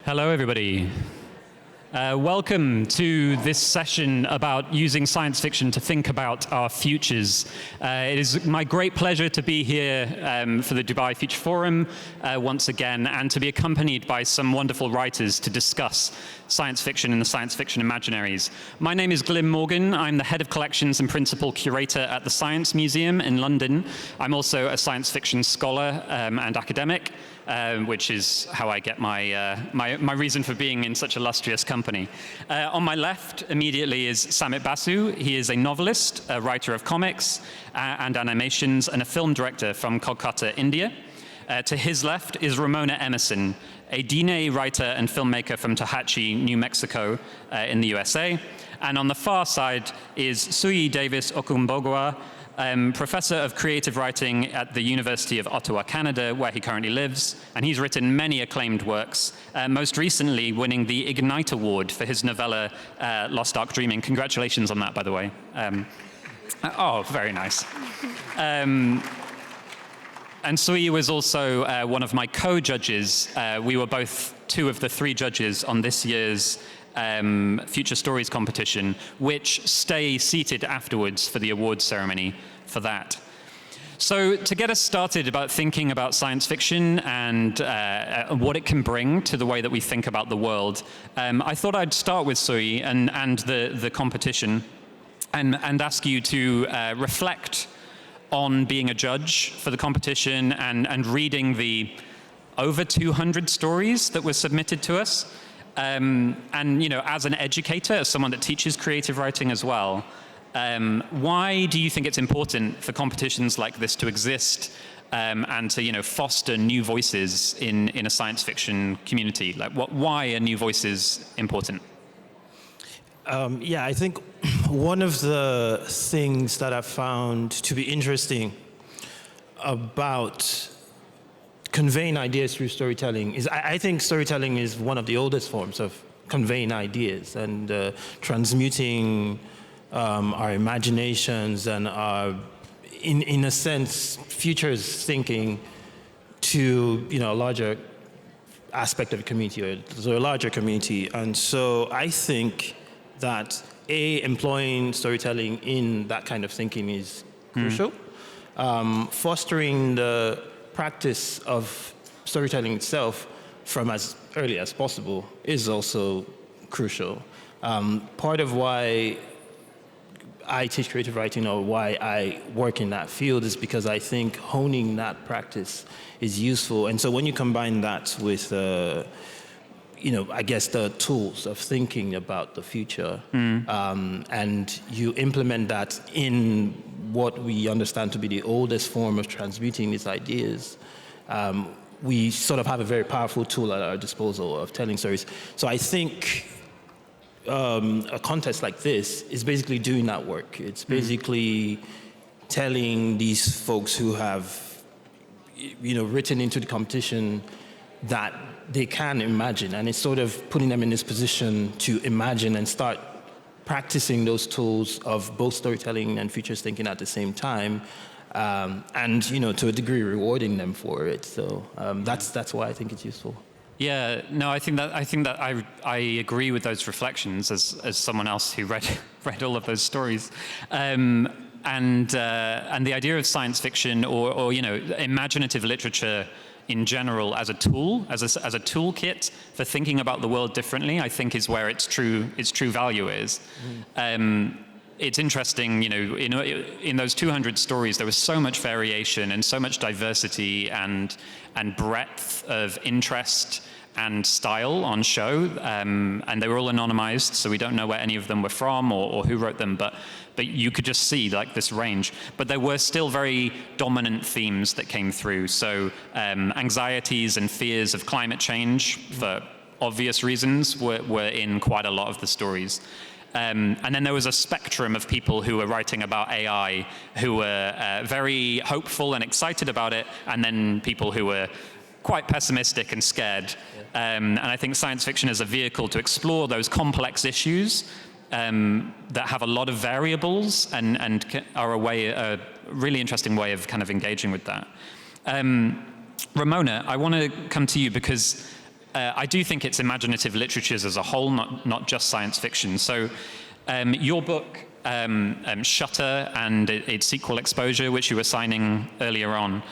Hello, everybody. Welcome to this session about using science fiction to think about our futures. It is my great pleasure to be here for the Dubai Future Forum once again, and to be accompanied by some wonderful writers to discuss science fiction and the science fiction imaginaries. My name is Glyn Morgan. I'm the head of collections and principal curator at the Science Museum in London. I'm also a science fiction scholar and academic, which is how I get my reason for being in such illustrious company. On my left immediately is Samit Basu. He is a novelist, a writer of comics and animations, and a film director from Kolkata, India. To his left is Ramona Emerson, a Diné writer and filmmaker from Tehachapi, New Mexico, in the USA. And on the far side is Sui Davis Okumbogwa, professor of creative writing at the University of Ottawa, Canada, where he currently lives, and he's written many acclaimed works, most recently winning the Ignite Award for his novella, Lost Ark Dreaming. Congratulations on that, by the way. Oh, very nice. And Sui was also one of my co-judges. We were both two of the three judges on this year's Future Stories competition, which stay seated afterwards for the awards ceremony for that. So to get us started about thinking about science fiction and what it can bring to the way that we think about the world, I thought I'd start with Sui and the competition and ask you to reflect on being a judge for the competition and reading the over 200 stories that were submitted to us. And you know, as an educator, as someone that teaches creative writing as well, why do you think it's important for competitions like this to exist and to foster new voices in a science fiction community? Like, why are new voices important? Yeah, I think one of the things that I've found to be interesting about conveying ideas through storytelling is I think storytelling is one of the oldest forms of conveying ideas and transmuting our imaginations and our, in a sense, futures thinking to a larger aspect of the community or to a larger community. And so I think that employing storytelling in that kind of thinking is crucial. Fostering the practice of storytelling itself from as early as possible is also crucial. Part of why I teach creative writing or why I work in that field is because I think honing that practice is useful. And so when you combine that with I guess the tools of thinking about the future, and you implement that in what we understand to be the oldest form of transmuting these ideas, we sort of have a very powerful tool at our disposal of telling stories. So I think a contest like this is basically doing that work. It's basically telling these folks who have written into the competition that they can imagine, and it's sort of putting them in this position to imagine and start practicing those tools of both storytelling and futures thinking at the same time, and to a degree rewarding them for it. So that's why I think it's useful. Yeah, no, I think that I agree with those reflections as someone else who read all of those stories. And the idea of science fiction or imaginative literature in general as a tool, as a toolkit for thinking about the world differently, I think is where its true value is. It's interesting, in those 200 stories, there was so much variation and so much diversity and breadth of interest and style on show, and they were all anonymized, so we don't know where any of them were from or who wrote them, but you could just see like this range. But there were still very dominant themes that came through. So anxieties and fears of climate change, for obvious reasons, were in quite a lot of the stories. And then there was a spectrum of people who were writing about AI, who were very hopeful and excited about it, and then people who were quite pessimistic and scared. And I think science fiction is a vehicle to explore those complex issues that have a lot of variables and are a really interesting way of kind of engaging with that. Ramona, I want to come to you because I do think it's imaginative literatures as a whole, not just science fiction. So your book, Shutter, and its sequel Exposure, which you were signing earlier on,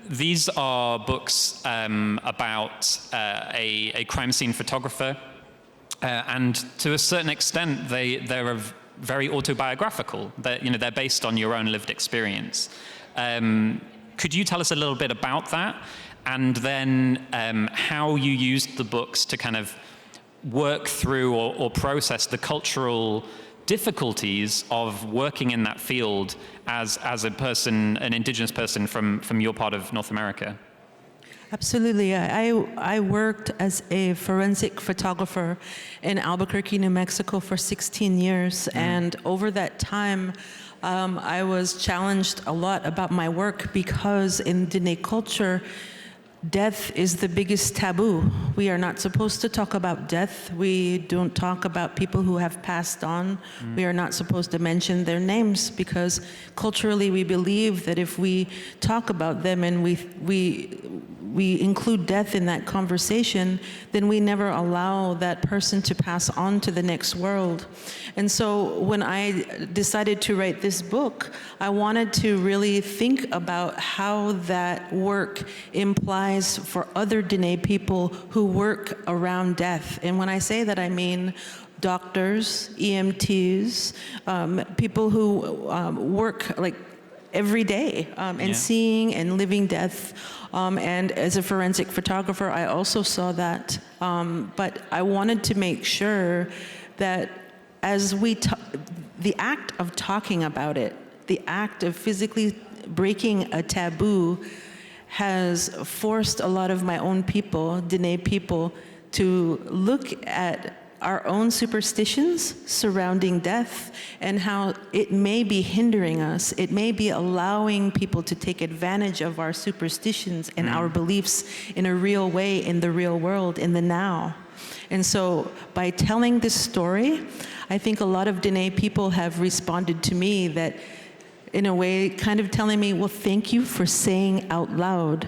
these are books about a crime scene photographer, and to a certain extent, they're very autobiographical. They're based on your own lived experience. Could you tell us a little bit about that, and then how you used the books to kind of work through or process the cultural difficulties of working in that field as a person, an indigenous person from your part of North America? Absolutely. I worked as a forensic photographer in Albuquerque, New Mexico for 16 years. And over that time, I was challenged a lot about my work because in Diné culture, death is the biggest taboo. We are not supposed to talk about death. We don't talk about people who have passed on. We are not supposed to mention their names because culturally we believe that if we talk about them and we include death in that conversation, then we never allow that person to pass on to the next world. And so when I decided to write this book, I wanted to really think about how that work implies for other Diné people who work around death. And when I say that, I mean doctors, EMTs, people who work like every day and seeing and living death. And as a forensic photographer, I also saw that. But I wanted to make sure that as the act of talking about it, the act of physically breaking a taboo has forced a lot of my own people, Diné people, to look at our own superstitions surrounding death and how it may be hindering us. It may be allowing people to take advantage of our superstitions and our beliefs in a real way in the real world, in the now. And so by telling this story, I think a lot of Diné people have responded to me that, in a way, kind of telling me, well, thank you for saying out loud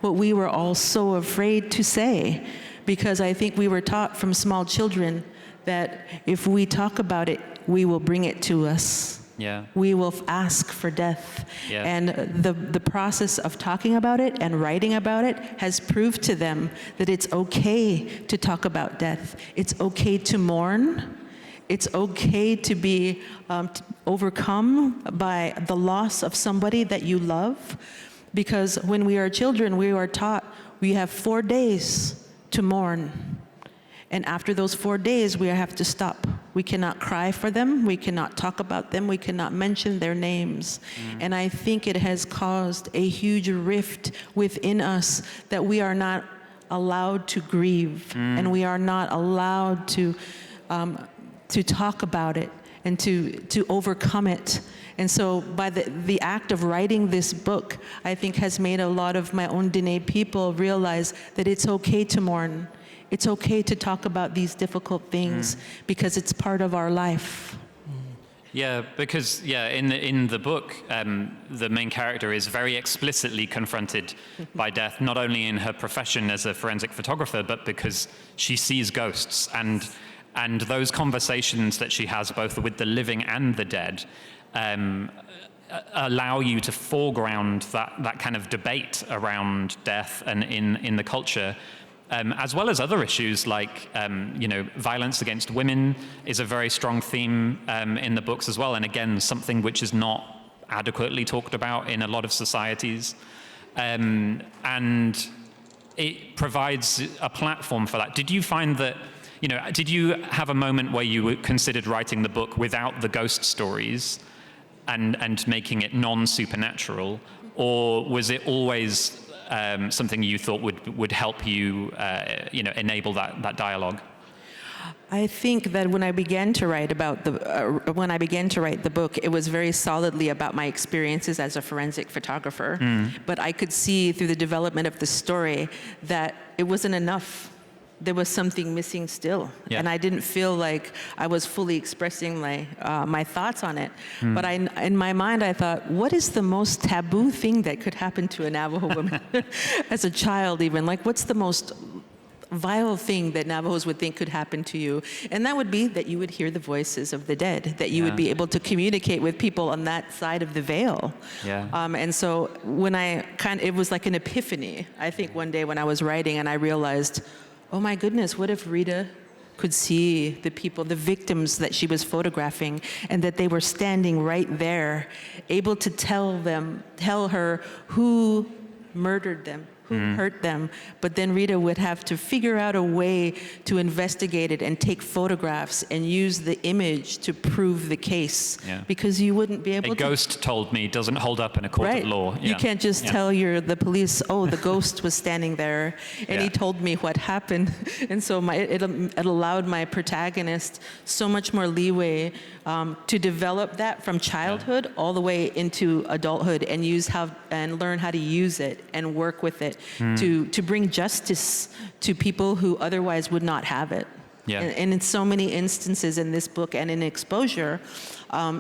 what we were all so afraid to say. Because I think we were taught from small children that if we talk about it, we will bring it to us. Yeah. We will ask for death. Yeah. And the process of talking about it and writing about it has proved to them that it's okay to talk about death. It's okay to mourn. It's okay to be overcome by the loss of somebody that you love. Because when we are children, we are taught we have 4 days to mourn. And after those 4 days, we have to stop. We cannot cry for them. We cannot talk about them. We cannot mention their names. And I think it has caused a huge rift within us that we are not allowed to grieve, and we are not allowed to talk about it and to overcome it. And so by the act of writing this book, I think has made a lot of my own Diné people realize that it's okay to mourn. It's okay to talk about these difficult things because it's part of our life. Yeah, because in the book, the main character is very explicitly confronted by death, not only in her profession as a forensic photographer, but because she sees ghosts, and those conversations that she has both with the living and the dead allow you to foreground that kind of debate around death and in the culture. As well as other issues like, violence against women is a very strong theme in the books as well, and again, something which is not adequately talked about in a lot of societies. And it provides a platform for that. Did you find that, did you have a moment where you considered writing the book without the ghost stories and making it non-supernatural, or was it always something you thought would help you, enable that dialogue? I think that when I began to write the book, it was very solidly about my experiences as a forensic photographer. But I could see through the development of the story that it wasn't enough. There was something missing still, and I didn't feel like I was fully expressing my thoughts on it. But in my mind, I thought, what is the most taboo thing that could happen to a Navajo woman as a child? Even what's the most vile thing that Navajos would think could happen to you. And that would be that you would hear the voices of the dead, that you would be able to communicate with people on that side of the veil. Yeah. And so when it was like an epiphany, I think one day when I was writing and I realized, oh my goodness, what if Rita could see the people, the victims that she was photographing, and that they were standing right there, able to tell her who murdered them, who hurt them. But then Rita would have to figure out a way to investigate it and take photographs and use the image to prove the case. Yeah. Because you wouldn't be able A ghost told me doesn't hold up in a court right. of law. You can't just tell the police, oh, the ghost was standing there and he told me what happened. And so it allowed my protagonist so much more leeway to develop that from childhood all the way into adulthood and learn how to use it and work with it to bring justice to people who otherwise would not have it. Yeah. And in so many instances in this book and in Exposure,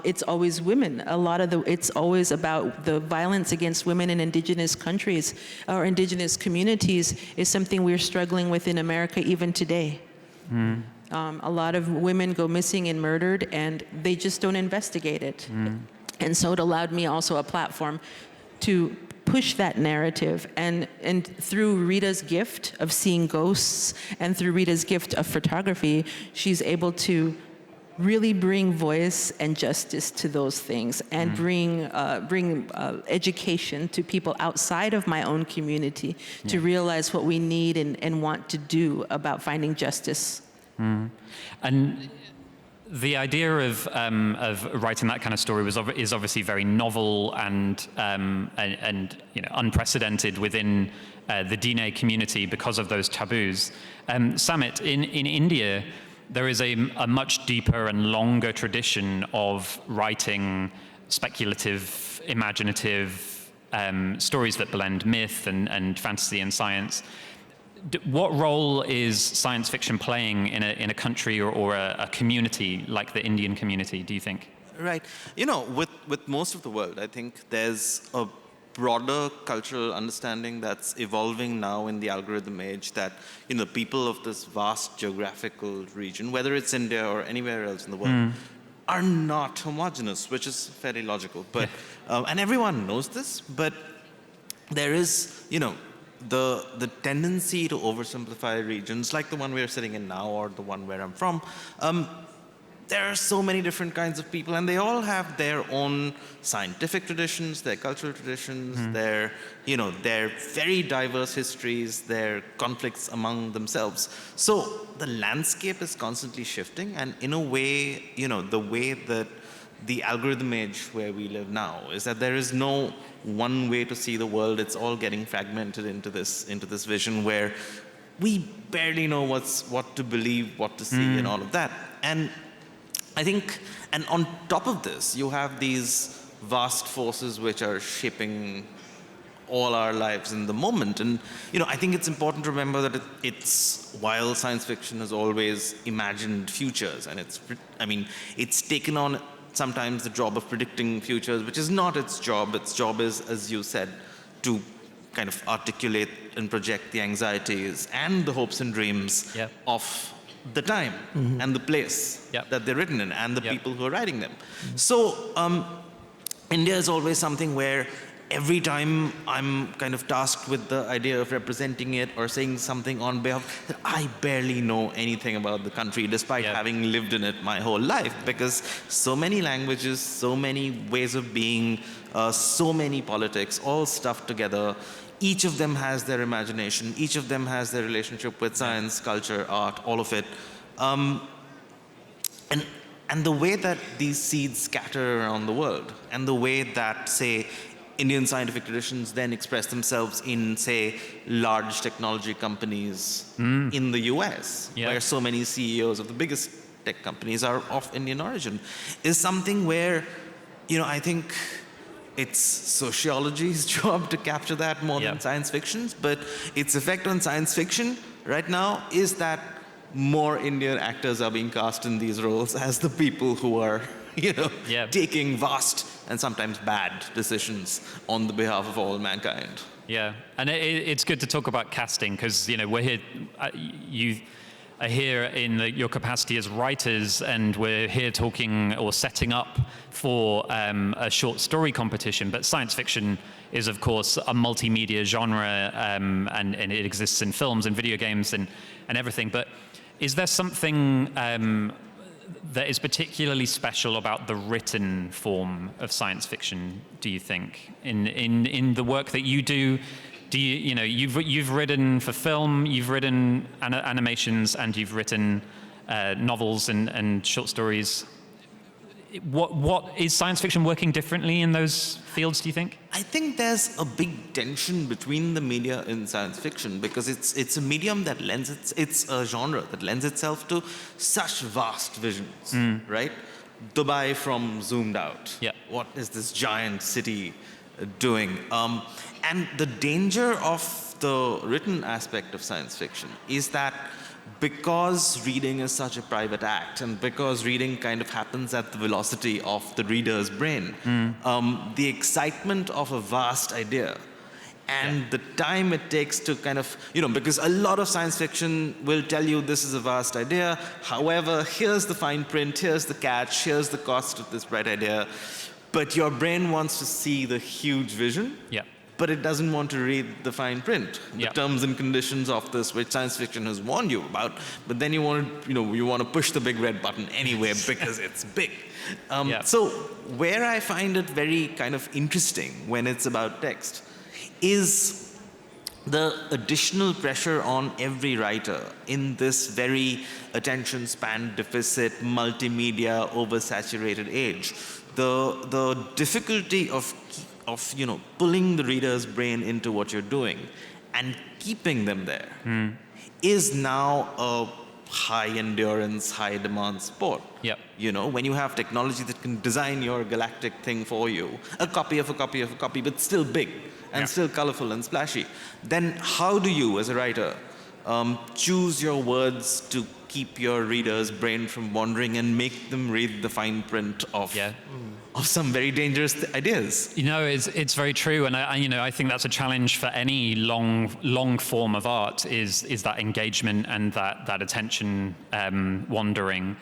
it's always women. It's always about the violence against women in indigenous countries or indigenous communities is something we're struggling with in America even today. A lot of women go missing and murdered, and they just don't investigate it. And so it allowed me also a platform to push that narrative, and through Rita's gift of seeing ghosts and through Rita's gift of photography, she's able to really bring voice and justice to those things and bring education to people outside of my own community to realize what we need and want to do about finding justice. And the idea of writing that kind of story is obviously very novel and unprecedented within the Diné community because of those taboos. Samit, in India, there is a much deeper and longer tradition of writing speculative, imaginative stories that blend myth and fantasy and science. What role is science fiction playing in a country or a community like the Indian community, do you think? Right. With most of the world, I think there's a broader cultural understanding that's evolving now in the algorithm age that, people of this vast geographical region, whether it's India or anywhere else in the world, are not homogenous, which is fairly logical. But and everyone knows this, but there is, the tendency to oversimplify regions like the one we're sitting in now or the one where I'm from. There are so many different kinds of people, and they all have their own scientific traditions, their cultural traditions, their very diverse histories, their conflicts among themselves. So the landscape is constantly shifting, and in a way, the way that the algorithm age where we live now is that there is no one way to see the world. It's all getting fragmented into this vision where we barely know what to believe, what to see, and all of that. And I think, and on top of this, you have these vast forces which are shaping all our lives in the moment. And I think it's important to remember that while science fiction has always imagined futures, and it's taken on sometimes the job of predicting futures, which is not its job. Its job is, as you said, to kind of articulate and project the anxieties and the hopes and dreams of the time and the place that they're written in and the people who are writing them. So India is always something where every time I'm kind of tasked with the idea of representing it or saying something on behalf, I barely know anything about the country despite having lived in it my whole life, because so many languages, so many ways of being, so many politics, all stuffed together. Each of them has their imagination. Each of them has their relationship with science, culture, art, all of it. And the way that these seeds scatter around the world, and the way that, say, Indian scientific traditions then express themselves in, say, large technology companies in the US, where so many CEOs of the biggest tech companies are of Indian origin, is something where, I think it's sociology's job to capture that more than science fiction's, but its effect on science fiction right now is that more Indian actors are being cast in these roles as the people who are, taking vast and sometimes bad decisions on the behalf of all mankind. Yeah, and it's good to talk about casting because we're here. You are here in your capacity as writers, and we're here talking or setting up for a short story competition. But science fiction is, of course, a multimedia genre, and it exists in films and video games and everything. But is there something that is particularly special about the written form of science fiction, do you think, in the work that you do? You've written for film, you've written animations, and you've written novels and short stories. What is science fiction working differently in those fields, do you think? I think there's a big tension between the media in science fiction because it's a medium that it's a genre that lends itself to such vast visions, right? Dubai from zoomed out. Yeah. What is this giant city doing? And the danger of the written aspect of science fiction is that because reading is such a private act and because reading kind of happens at the velocity of the reader's brain, the excitement of a vast idea and the time it takes to kind of, because a lot of science fiction will tell you this is a vast idea, however, here's the fine print, here's the catch, here's the cost of this bright idea, but your brain wants to see the huge vision. Yeah. But it doesn't want to read the fine print, the terms and conditions of this, which science fiction has warned you about. But then you want to push the big red button anyway because it's big. So where I find it very kind of interesting when it's about text is the additional pressure on every writer in this very attention span deficit, multimedia, oversaturated age. The difficulty of pulling the reader's brain into what you're doing and keeping them there is now a high endurance, high demand sport. Yep. When you have technology that can design your galactic thing for you, a copy of a copy of a copy, but still big and still colorful and splashy, then how do you, as a writer, choose your words to keep your reader's brain from wandering and make them read the fine print of some very dangerous ideas? It's very true, and I think that's a challenge for any long form of art is that engagement and that attention wandering.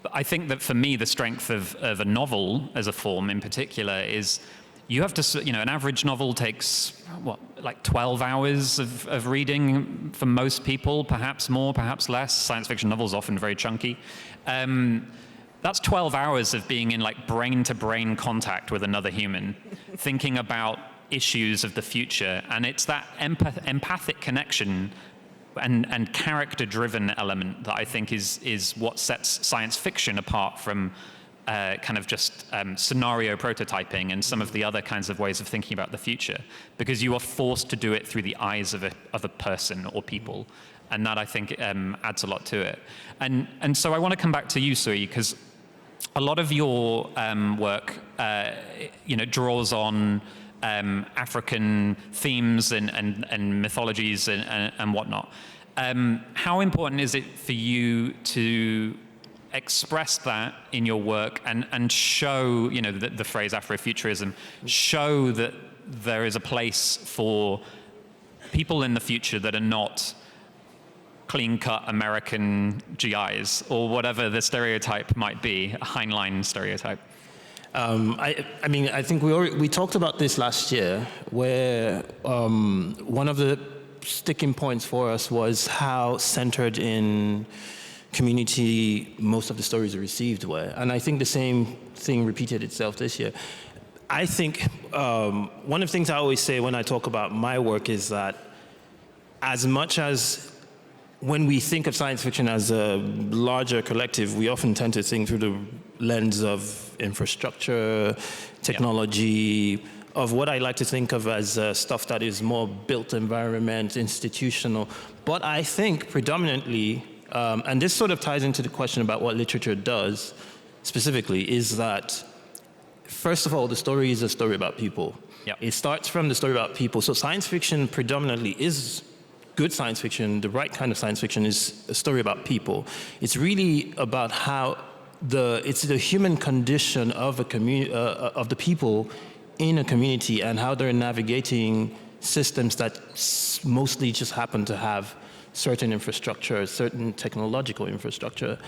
But I think that for me, the strength of a novel as a form in particular is you have to, an average novel takes, 12 hours of reading for most people, perhaps more, perhaps less. Science fiction novels often very chunky. That's 12 hours of being in brain-to-brain contact with another human, thinking about issues of the future. And it's that empathic connection and character-driven element that I think is what sets science fiction apart from kind of just scenario prototyping and some of the other kinds of ways of thinking about the future, because you are forced to do it through the eyes of a person or people, and that I think adds a lot to it. And so I want to come back to you, Sui, because a lot of your work, draws on African themes and mythologies and whatnot. How important is it for you to express that in your work and show, the phrase Afrofuturism, show that there is a place for people in the future that are not clean-cut American GIs or whatever the stereotype might be, a Heinlein stereotype? I think we talked about this last year, where one of the sticking points for us was how centered in community most of the stories received were. And I think the same thing repeated itself this year. I think one of the things I always say when I talk about my work is that as much as when we think of science fiction as a larger collective, we often tend to think through the lens of infrastructure, technology, of what I like to think of as stuff that is more built environment, institutional. But I think predominantly, and this sort of ties into the question about what literature does specifically, is that, first of all, the story is a story about people. Yep. It starts from the story about people. So science fiction predominantly is good science fiction. The right kind of science fiction is a story about people. It's really about how it's the human condition of a community, of the people in a community, and how they're navigating systems that mostly just happen to have certain infrastructure, certain technological infrastructure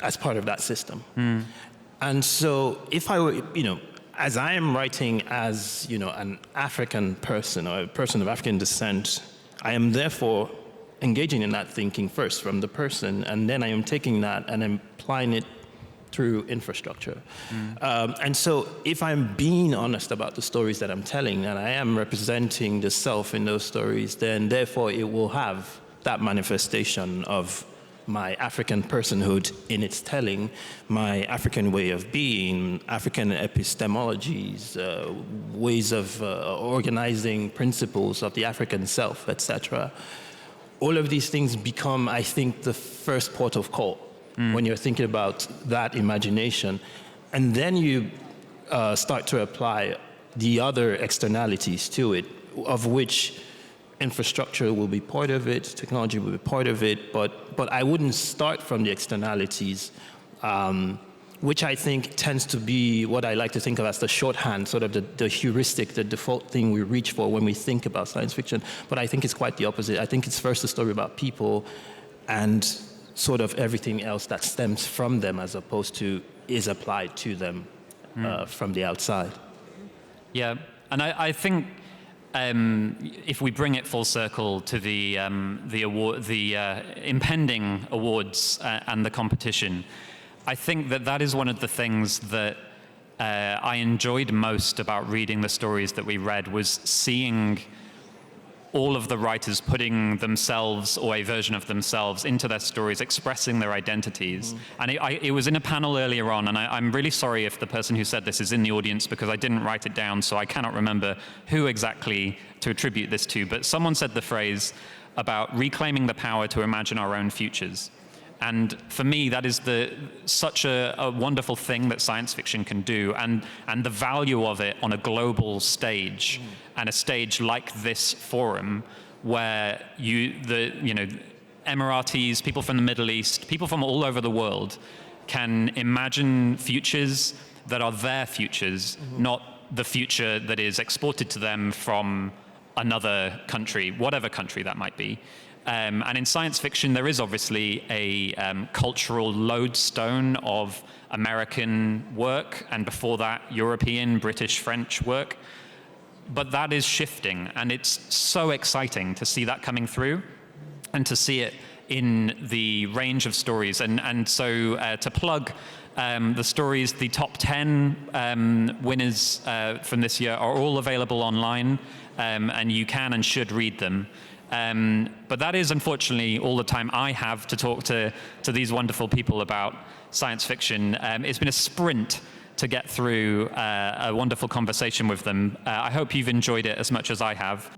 as part of that system. And so if I were, as I am writing as, an African person or a person of African descent, I am therefore engaging in that thinking first from the person, and then I am taking that and applying it through infrastructure. And so if I'm being honest about the stories that I'm telling, and I am representing the self in those stories, then therefore it will have that manifestation of my African personhood in its telling, my African way of being, African epistemologies, ways of organizing principles of the African self, etc. All of these things become, I think, the first port of call when you're thinking about that imagination. And then you start to apply the other externalities to it, of which infrastructure will be part of it, technology will be part of it, but I wouldn't start from the externalities, which I think tends to be what I like to think of as the shorthand, sort of the heuristic, the default thing we reach for when we think about science fiction. But I think it's quite the opposite. I think it's first a story about people and sort of everything else that stems from them as opposed to is applied to them from the outside. Yeah, and I think if we bring it full circle to the impending awards and the competition, I think that is one of the things that I enjoyed most about reading the stories that we read, was seeing all of the writers putting themselves or a version of themselves into their stories, expressing their identities. And it was in a panel earlier on, and I'm really sorry if the person who said this is in the audience, because I didn't write it down, so I cannot remember who exactly to attribute this to, but someone said the phrase about reclaiming the power to imagine our own futures. And for me, that is such a wonderful thing that science fiction can do, and the value of it on a global stage, and a stage like this forum, where Emiratis, people from the Middle East, people from all over the world can imagine futures that are their futures, not the future that is exported to them from another country, whatever country that might be. And in science fiction, there is obviously a cultural lodestone of American work, and before that, European, British, French work. But that is shifting, and it's so exciting to see that coming through, and to see it in the range of stories. And so to plug the stories, the top 10 winners from this year are all available online, and you can and should read them. But that is unfortunately all the time I have to talk to these wonderful people about science fiction. It's been a sprint to get through a wonderful conversation with them. I hope you've enjoyed it as much as I have.